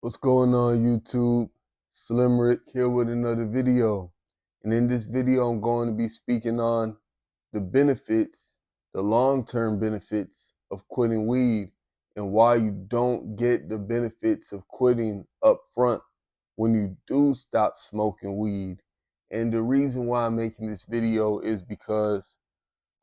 What's going on, YouTube? Slim Rick here with another video. And in this video, I'm going to be speaking on the benefits, the long-term benefits of quitting weed and why you don't get the benefits of quitting up front when you do stop smoking weed. And the reason why I'm making this video is because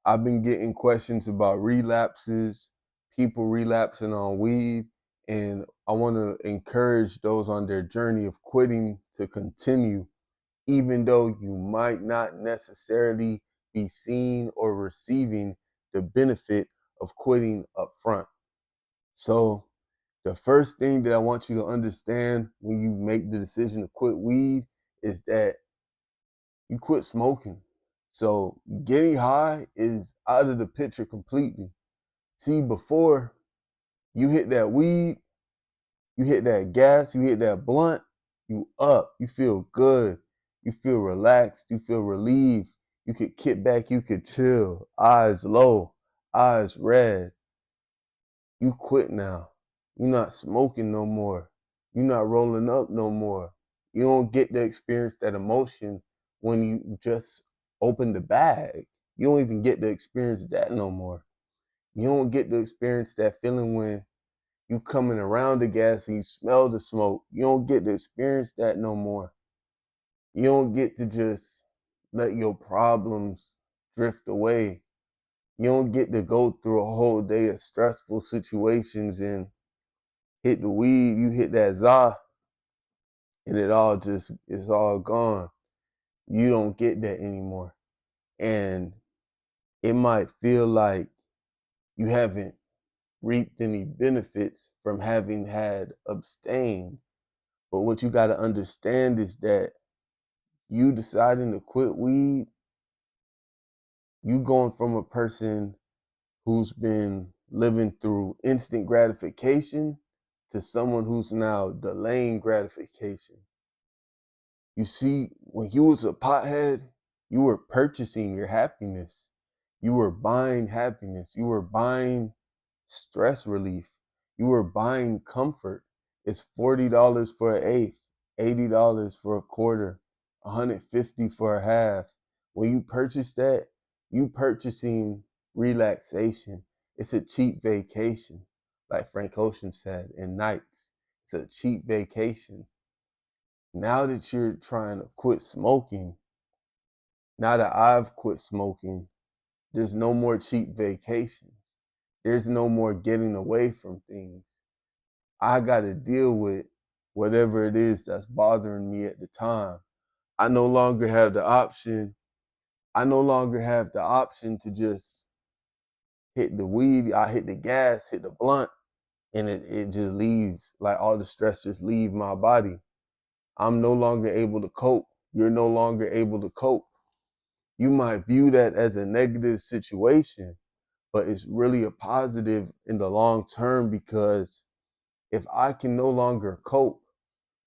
I've been getting questions about relapses, people relapsing on weed, and I want to encourage those on their journey of quitting to continue, even though you might not necessarily be seeing or receiving the benefit of quitting up front. So, the first thing that I want you to understand when you make the decision to quit weed is that you quit smoking. So getting high is out of the picture completely. See, before you hit that weed, you hit that gas, you hit that blunt, you up, you feel good, you feel relaxed, you feel relieved, you could kick back, you could chill, eyes low, eyes red. You quit now. You're not smoking no more. You're not rolling up no more. You don't get to experience that emotion when you just open the bag. You don't even get to experience that no more. You don't get to experience that feeling when you coming around the gas and you smell the smoke. You don't get to experience that no more. You don't get to just let your problems drift away. You don't get to go through a whole day of stressful situations and hit the weed, you hit that za, and it's all gone. You don't get that anymore. And it might feel like you haven't reaped any benefits from having had abstained. But what you got to understand is that you deciding to quit weed, you going from a person who's been living through instant gratification to someone who's now delaying gratification. You see, when you was a pothead, you were purchasing your happiness. You were buying happiness. You were buying stress relief. You were buying comfort. It's $40 for an eighth, $80 for a quarter, $150 for a half. When you purchase that, you purchasing relaxation. It's a cheap vacation, like Frank Ocean said in Nights. It's a cheap vacation. Now that you're trying to quit smoking, now that I've quit smoking, there's no more cheap vacations. There's no more getting away from things. I got to deal with whatever it is that's bothering me at the time. I no longer have the option. I no longer have the option to just hit the weed. I hit the gas, hit the blunt, and it just leaves. Like all the stress just leave my body. I'm no longer able to cope. You're no longer able to cope. You might view that as a negative situation, but it's really a positive in the long term because if I can no longer cope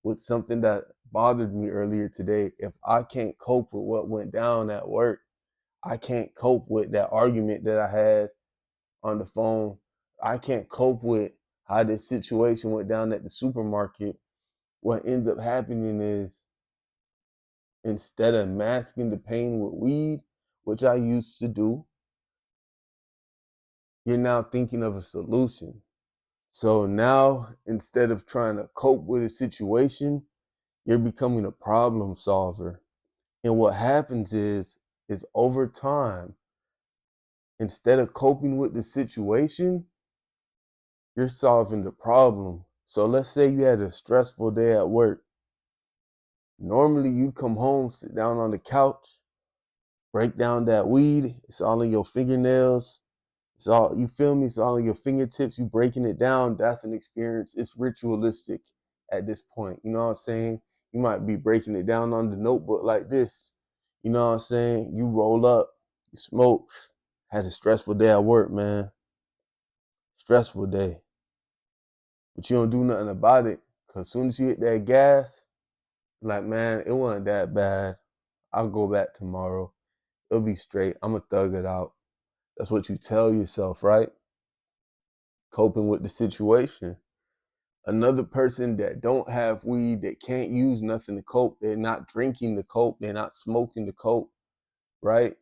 with something that bothered me earlier today, if I can't cope with what went down at work, I can't cope with that argument that I had on the phone, I can't cope with how this situation went down at the supermarket, what ends up happening is instead of masking the pain with weed, which I used to do, you're now thinking of a solution. So now, instead of trying to cope with a situation, you're becoming a problem solver. And what happens is over time, instead of coping with the situation, you're solving the problem. So let's say you had a stressful day at work. Normally you come home, sit down on the couch, break down that weed, it's all in your fingernails. It's all, you feel me? It's all in your fingertips. You breaking it down. That's an experience. It's ritualistic at this point. You know what I'm saying? You might be breaking it down on the notebook like this. You know what I'm saying? You roll up, you smoke. Had a stressful day at work, man. Stressful day. But you don't do nothing about it. Cause as soon as you hit that gas, like, man, it wasn't that bad. I'll go back tomorrow. It'll be straight. I'm gonna thug it out. That's what you tell yourself, right? Coping with the situation. Another person that don't have weed, that can't use nothing to cope, they're not drinking to cope, they're not smoking to cope, right?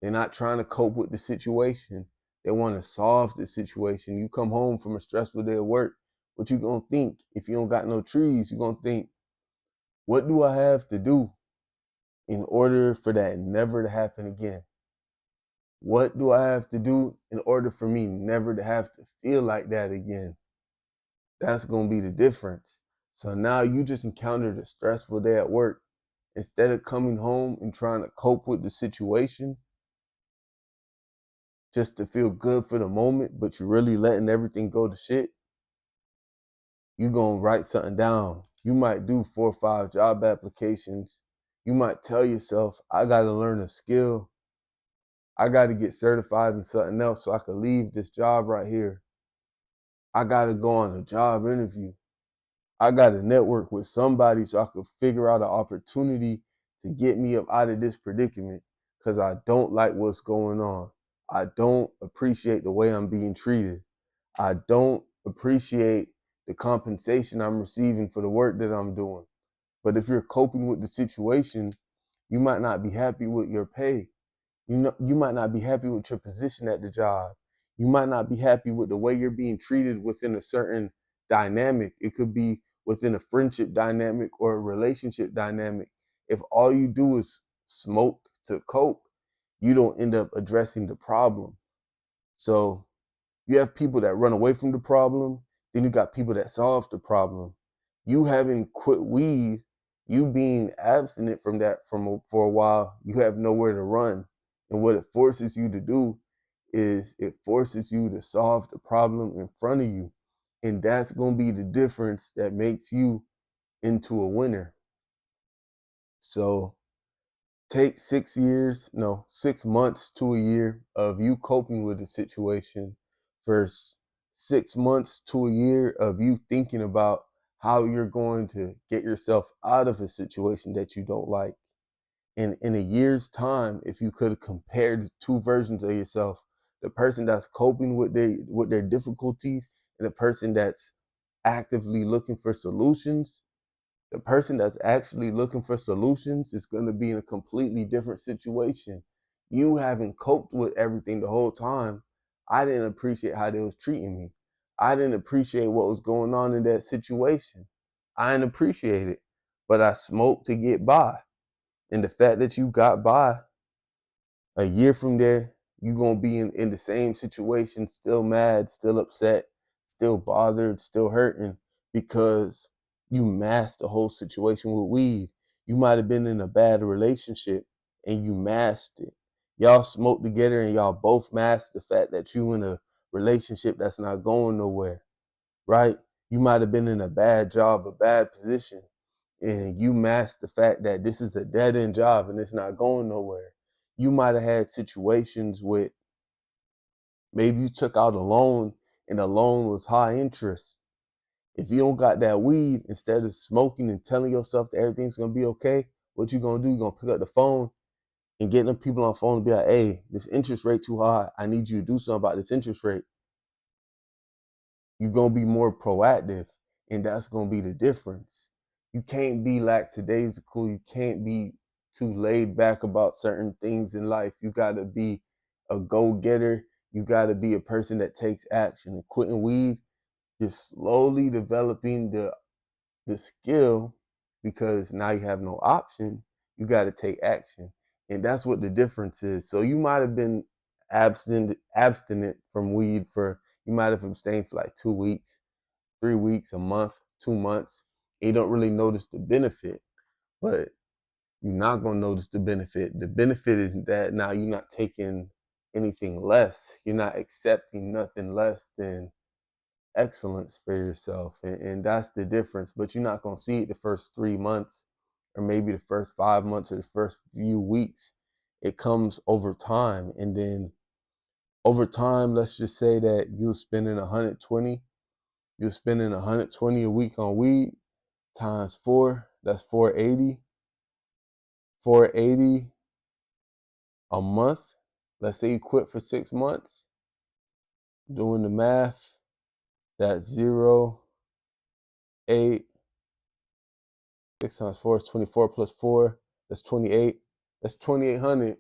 They're not trying to cope with the situation. They want to solve the situation. You come home from a stressful day of work, what you gonna think? If you don't got no trees, you gonna think, what do I have to do in order for that never to happen again? What do I have to do in order for me never to have to feel like that again? That's gonna be the difference. So now you just encountered a stressful day at work. Instead of coming home and trying to cope with the situation just to feel good for the moment, but you're really letting everything go to shit, you gonna write something down. You might do 4 or 5 job applications. You might tell yourself, I gotta learn a skill. I gotta get certified in something else so I can leave this job right here. I gotta go on a job interview. I gotta network with somebody so I could figure out an opportunity to get me up out of this predicament, because I don't like what's going on. I don't appreciate the way I'm being treated. I don't appreciate the compensation I'm receiving for the work that I'm doing. But if you're coping with the situation, you might not be happy with your pay. You might not be happy with your position at the job. You might not be happy with the way you're being treated within a certain dynamic. It could be within a friendship dynamic or a relationship dynamic. If all you do is smoke to cope, you don't end up addressing the problem. So you have people that run away from the problem, then you got people that solve the problem. You having quit weed, you being abstinent from that for a while, you have nowhere to run. And what it forces you to do is it forces you to solve the problem in front of you. And that's going to be the difference that makes you into a winner. So take 6 months to a year of you coping with the situation versus 6 months to a year of you thinking about how you're going to get yourself out of a situation that you don't like. And in a year's time, if you could have compared the two versions of yourself, the person that's coping with their difficulties and the person that's actively looking for solutions, the person that's actually looking for solutions is going to be in a completely different situation. You haven't coped with everything the whole time. I didn't appreciate how they was treating me. I didn't appreciate what was going on in that situation. I didn't appreciate it, but I smoked to get by. And the fact that you got by, a year from there, you're going to be in the same situation, still mad, still upset, still bothered, still hurting, because you masked the whole situation with weed. You might have been in a bad relationship and you masked it. Y'all smoked together and y'all both masked the fact that you in a relationship that's not going nowhere, right? You might have been in a bad job, a bad position, and you mask the fact that this is a dead end job and it's not going nowhere. You might have had situations with, maybe you took out a loan and the loan was high interest. If you don't got that weed, instead of smoking and telling yourself that everything's gonna be okay, what you gonna do? You're gonna pick up the phone and get them people on the phone and be like, hey, this interest rate too high. I need you to do something about this interest rate. You're gonna be more proactive, and that's gonna be the difference. You can't be lackadaisical. You can't be too laid back about certain things in life. You gotta be a go-getter. You gotta be a person that takes action. And quitting weed, you're slowly developing the skill, because now you have no option. You gotta take action. And that's what the difference is. So you might have been abstinent from weed for, you might have abstained for like 2 weeks, 3 weeks, a month, 2 months, and you don't really notice the benefit. But you're not gonna notice the benefit. The benefit is that now you're not taking anything less. You're not accepting nothing less than excellence for yourself. And that's the difference. But you're not gonna see it the first 3 months, or maybe the first 5 months, or the first few weeks. It comes over time. And then over time, let's just say that you're spending 120, you're spending 120 a week on weed times 4, that's 480. 480 a month. Let's say you quit for 6 months. Doing the math, that's zero. 8. 6 times 4 is 24 plus 4. That's 28. That's 2,800.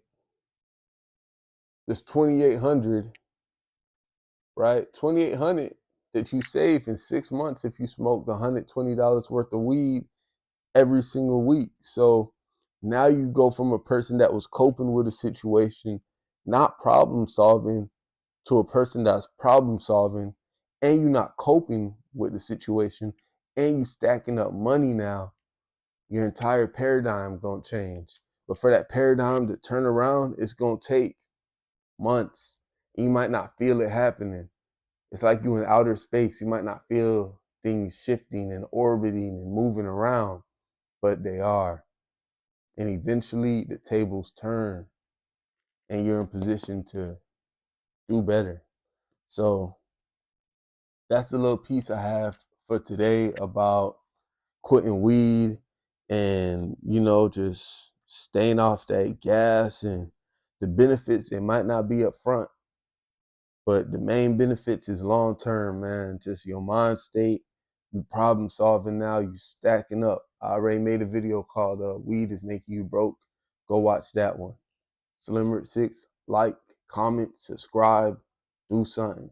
That's 2,800, right? 2,800 that you save in 6 months if you smoked $120 worth of weed every single week. So now you go from a person that was coping with a situation, not problem solving, to a person that's problem solving, and you're not coping with the situation, and you stacking up money now. Your entire paradigm gonna change. But for that paradigm to turn around, it's gonna take months. You might not feel it happening. It's like you in outer space. You might not feel things shifting and orbiting and moving around, but they are. And eventually the tables turn and you're in position to do better. So that's the little piece I have for today about quitting weed and, just staying off that gas and the benefits. It might not be up front, but the main benefits is long term, man. Just your mind state, you problem solving now, you stacking up. I already made a video called Weed is Making You Broke. Go watch that one. Slimmer6, like, comment, subscribe, do something.